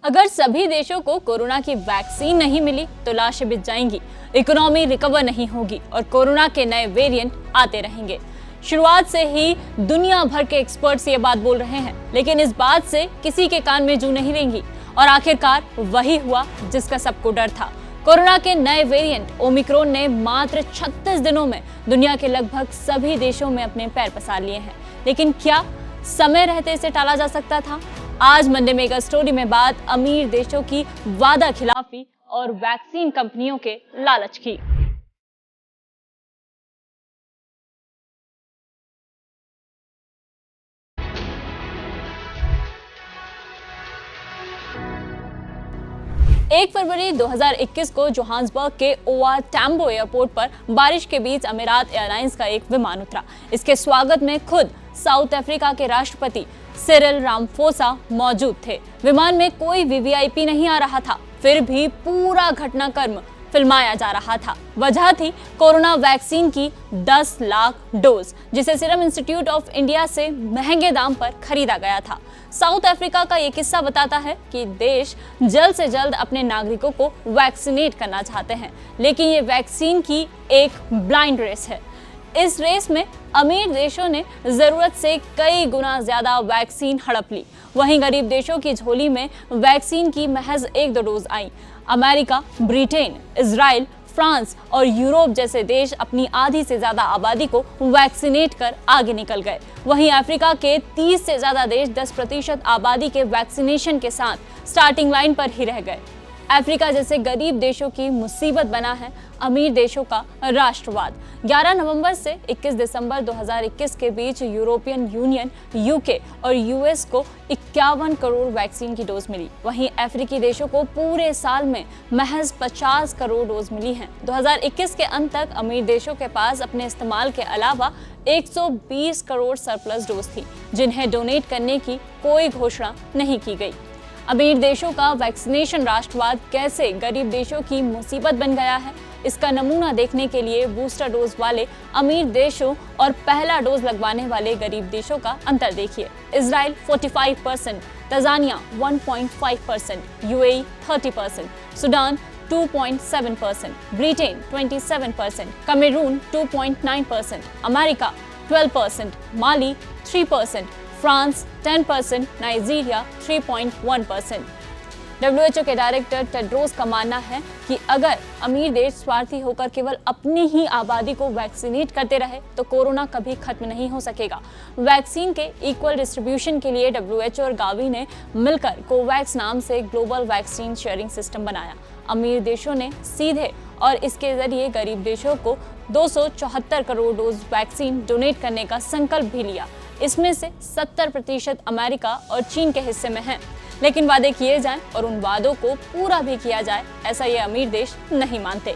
अगर सभी देशों को कोरोना की वैक्सीन नहीं मिली तो लाशें बिछ जाएंगी, इकोनॉमी रिकवर नहीं होगी और कोरोना के नए वेरिएंट आते रहेंगे। शुरुआत से ही दुनिया भर के एक्सपर्ट्स ये बात बोल रहे हैं, लेकिन इस बात से किसी के कान में जू नहीं रेंगी और आखिरकार वही हुआ जिसका सबको डर था। कोरोना के नए वेरिएंट ओमिक्रॉन ने मात्र 36 दिनों में दुनिया के लगभग सभी देशों में अपने पैर पसार लिए हैं। लेकिन क्या समय रहते इसे टाला जा सकता था? आज मंडे मेगा स्टोरी में बात अमीर देशों की वादा खिलाफी और वैक्सीन कंपनियों के लालच की। एक फरवरी 2021 को जोहान्सबर्ग के ओआर टैम्बो एयरपोर्ट पर बारिश के बीच अमीरात एयरलाइंस का एक विमान उतरा। इसके स्वागत में खुद साउथ अफ्रीका के राष्ट्रपति सिरिल रामाफोसा मौजूद थे। विमान में कोई वीवीआईपी नहीं आ रहा था, फिर भी पूरा घटनाक्रम फिल्माया जा रहा था। वजह थी कोरोना वैक्सीन की 10 लाख डोज, जिसे सीरम इंस्टीट्यूट ऑफ इंडिया से महंगे दाम पर खरीदा गया था। साउथ अफ्रीका का ये किस्सा बताता है कि देश जल्द से जल्द अपने नागरिकों को वैक्सीनेट करना चाहते हैं, लेकिन ये वैक्सीन की एक ब्लाइंड रेस है। इस रेस में अमीर देशों ने जरूरत से कई गुना ज्यादा वैक्सीन हड़प ली, वहीं गरीब देशों की झोली में वैक्सीन की महज 1-2 डोज आई। अमेरिका, ब्रिटेन, इजराइल, फ्रांस और यूरोप जैसे देश अपनी आधी से ज्यादा आबादी को वैक्सीनेट कर आगे निकल गए। वहीं अफ्रीका के 30 से ज्यादा देश 10% आबादी के वैक्सीनेशन के साथ स्टार्टिंग लाइन पर ही रह गए। अफ्रीका जैसे गरीब देशों की मुसीबत बना है अमीर देशों का राष्ट्रवाद। 11 नवंबर से 21 दिसंबर 2021 के बीच यूरोपियन यूनियन, यूके और यूएस को 51 करोड़ वैक्सीन की डोज मिली। वहीं अफ्रीकी देशों को पूरे साल में महज 50 करोड़ डोज मिली हैं। 2021 के अंत तक अमीर देशों के पास अपने इस्तेमाल के अलावा 120 करोड़ सरप्लस डोज थी, जिन्हें डोनेट करने की कोई घोषणा नहीं की गई। अमीर देशों का वैक्सीनेशन राष्ट्रवाद कैसे गरीब देशों की मुसीबत बन गया है, इसका नमूना देखने के लिए बूस्टर डोज वाले अमीर देशों और पहला डोज लगवाने वाले गरीब देशों का अंतर देखिए। Israel 45%, Tanzania 1.5%, UAE 30%, Sudan 2.7%, Britain 27%, Cameroon 2.9%, America 12%, Mali 3%, France 10%, Nigeria 3.1%। WHO के डायरेक्टर टेड्रोस का मानना है कि अगर अमीर देश स्वार्थी होकर केवल अपनी ही आबादी को वैक्सीनेट करते रहे तो कोरोना कभी खत्म नहीं हो सकेगा। वैक्सीन के इक्वल डिस्ट्रीब्यूशन के लिए WHO और गावी ने मिलकर कोवैक्स नाम से ग्लोबल वैक्सीन शेयरिंग सिस्टम बनाया। अमीर देशों ने सीधे और इसके जरिए गरीब देशों को 274 करोड़ डोज वैक्सीन डोनेट करने का संकल्प भी लिया। इसमें से 70% अमेरिका और चीन के हिस्से में है। लेकिन वादे किए जाएं और उन वादों को पूरा भी किया जाए, ऐसा ये अमीर देश नहीं मानते।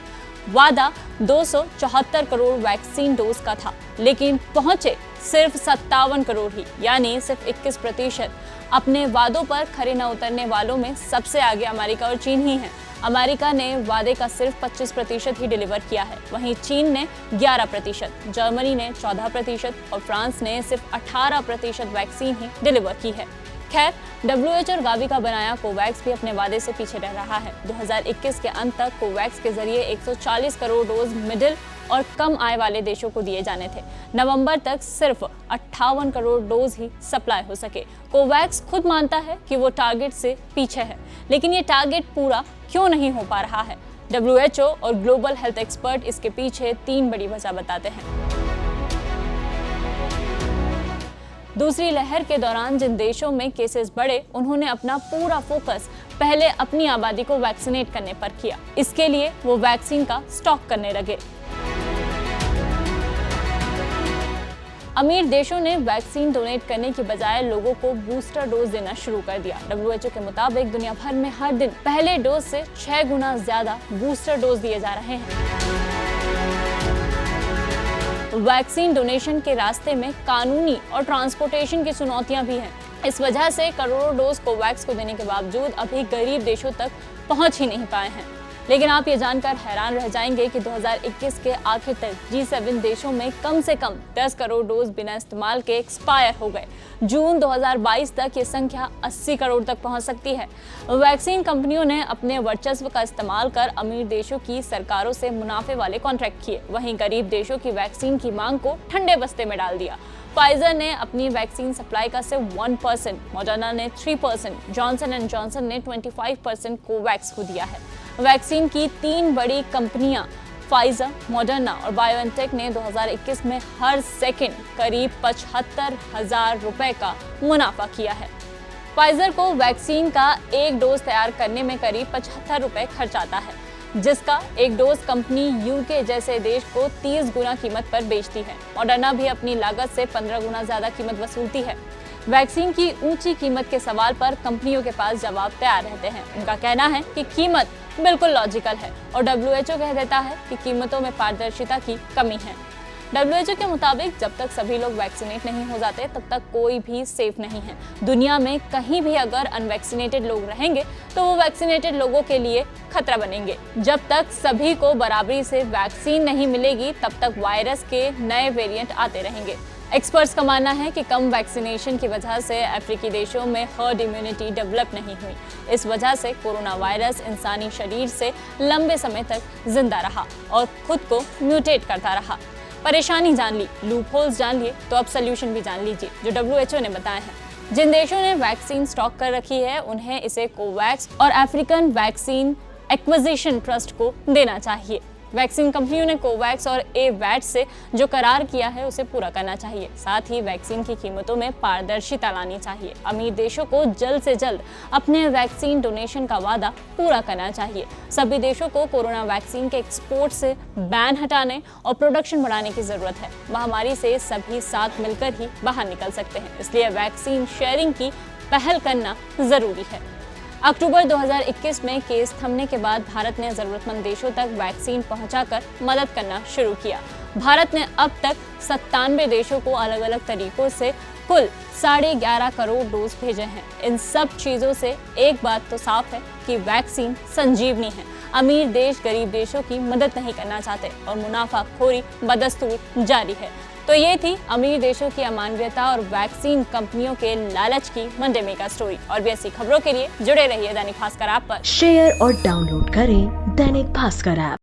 वादा 274 करोड़ वैक्सीन डोज का था, लेकिन पहुंचे सिर्फ 57 करोड़ ही, यानी सिर्फ 21%। अपने वादों पर खरे न उतरने वालों में सबसे आगे अमेरिका और चीन ही हैं। अमेरिका ने वादे का सिर्फ 25% ही डिलीवर किया है, वहीं चीन ने 11%, जर्मनी ने 14% और फ्रांस ने सिर्फ 18% वैक्सीन ही डिलीवर की है। खैर, WHO और गावी का बनाया कोवैक्स भी अपने वादे से पीछे रह रहा है। 2021 के अंत तक कोवैक्स के जरिए 140 करोड़ डोज मिडिल और कम आय वाले देशों को दिए जाने थे। नवंबर तक सिर्फ 58 करोड़ डोज ही सप्लाई हो सके। कोवैक्स खुद मानता है कि वो टारगेट से पीछे है, लेकिन ये टारगेट पूरा क्यों नहीं हो पा रहा है? WHO और ग्लोबल हेल्थ एक्सपर्ट इसके पीछे 3 बड़ी वजह बताते हैं। दूसरी लहर के दौरान जिन देशों में केसेस बढ़े, उन्होंने अपना पूरा फोकस पहले अपनी आबादी को वैक्सीनेट करने पर किया। इसके लिए वो वैक्सीन का स्टॉक करने लगे। अमीर देशों ने वैक्सीन डोनेट करने की बजाय लोगों को बूस्टर डोज देना शुरू कर दिया। WHO के मुताबिक दुनिया भर में हर दिन पहले डोज से 6 गुना ज्यादा बूस्टर डोज दिए जा रहे हैं। वैक्सीन डोनेशन के रास्ते में कानूनी और ट्रांसपोर्टेशन की चुनौतियां भी हैं। इस वजह से करोड़ों डोज कोवैक्स को देने के बावजूद अभी गरीब देशों तक पहुंच ही नहीं पाए हैं। लेकिन आप ये जानकर हैरान रह जाएंगे कि 2021 के आखिर तक G7 देशों में कम से कम 10 करोड़ डोज बिना इस्तेमाल के एक्सपायर हो गए। जून 2022 तक ये संख्या 80 करोड़ तक पहुंच सकती है। वैक्सीन कंपनियों ने अपने वर्चस्व का इस्तेमाल कर अमीर देशों की सरकारों से मुनाफे वाले कॉन्ट्रैक्ट किए, वहीं गरीब देशों की वैक्सीन की मांग को ठंडे बस्ते में डाल दिया। फाइजर ने अपनी वैक्सीन सप्लाई का सिर्फ 1%, मॉडर्ना ने 3%, जॉनसन एंड जॉनसन ने 25% कोवैक्स को दिया है। वैक्सीन की 3 बड़ी कंपनियां फाइजर, मॉडर्ना और बायोएनटेक ने 2021 में हर सेकंड करीब 75,000 रुपए का मुनाफा किया है। फाइजर को वैक्सीन का एक डोज तैयार करने में करीब 75 रुपए खर्च आता है, जिसका एक डोज कंपनी यूके जैसे देश को 30 गुना कीमत पर बेचती है। मॉडर्ना भी अपनी लागत से 15 गुना ज्यादा कीमत वसूलती है। वैक्सीन की ऊंची कीमत के सवाल पर कंपनियों के पास जवाब तैयार रहते हैं। उनका कहना है कि कीमत बिल्कुल लॉजिकल है और WHO कह देता है कि कीमतों में पारदर्शिता की कमी है। WHO के मुताबिक जब तक सभी लोग वैक्सीनेट नहीं हो जाते तब तक कोई भी सेफ नहीं है। दुनिया में कहीं भी अगर अनवैक्सीनेटेड लोग रहेंगे तो वो वैक्सीनेटेड लोगों के लिए खतरा बनेंगे। जब तक सभी को बराबरी से वैक्सीन नहीं मिलेगी तब तक वायरस के नए वेरिएंट आते रहेंगे। एक्सपर्ट्स का मानना है कि कम वैक्सीनेशन की वजह से अफ्रीकी देशों में हर्ड इम्यूनिटी डेवलप नहीं हुई। इस वजह से कोरोना वायरस इंसानी शरीर से लंबे समय तक जिंदा रहा और खुद को म्यूटेट करता रहा। परेशानी जान ली, लूपहोल्स जान लिए, तो अब सोल्यूशन भी जान लीजिए जो WHO ने बताया है। जिन देशों ने वैक्सीन स्टॉक कर रखी है उन्हें इसे कोवैक्स और अफ्रीकन वैक्सीन एक्विजिशन ट्रस्ट को देना चाहिए। वैक्सीन कंपनियों ने कोवैक्स और एवैट से जो करार किया है उसे पूरा करना चाहिए। साथ ही वैक्सीन की कीमतों में पारदर्शिता लानी चाहिए। अमीर देशों को जल्द से जल्द अपने वैक्सीन डोनेशन का वादा पूरा करना चाहिए। सभी देशों को कोरोना वैक्सीन के एक्सपोर्ट से बैन हटाने और प्रोडक्शन बढ़ाने की जरूरत है। महामारी से सभी साथ मिलकर ही बाहर निकल सकते हैं, इसलिए वैक्सीन शेयरिंग की पहल करना जरूरी है। अक्टूबर 2021 में केस थमने के बाद भारत ने जरूरतमंद देशों तक वैक्सीन पहुंचाकर मदद करना शुरू किया। भारत ने अब तक 97 देशों को अलग अलग तरीकों से कुल 11.5 करोड़ डोज भेजे हैं। इन सब चीजों से एक बात तो साफ है कि वैक्सीन संजीवनी है। अमीर देश गरीब देशों की मदद नहीं करना चाहते और मुनाफाखोरी बदस्तूर जारी है। तो ये थी अमीर देशों की अमानवीयता और वैक्सीन कंपनियों के लालच की मंडे मेगा स्टोरी। और भी ऐसी खबरों के लिए जुड़े रहिए दैनिक भास्कर ऐप पर। शेयर और डाउनलोड करें दैनिक भास्कर ऐप।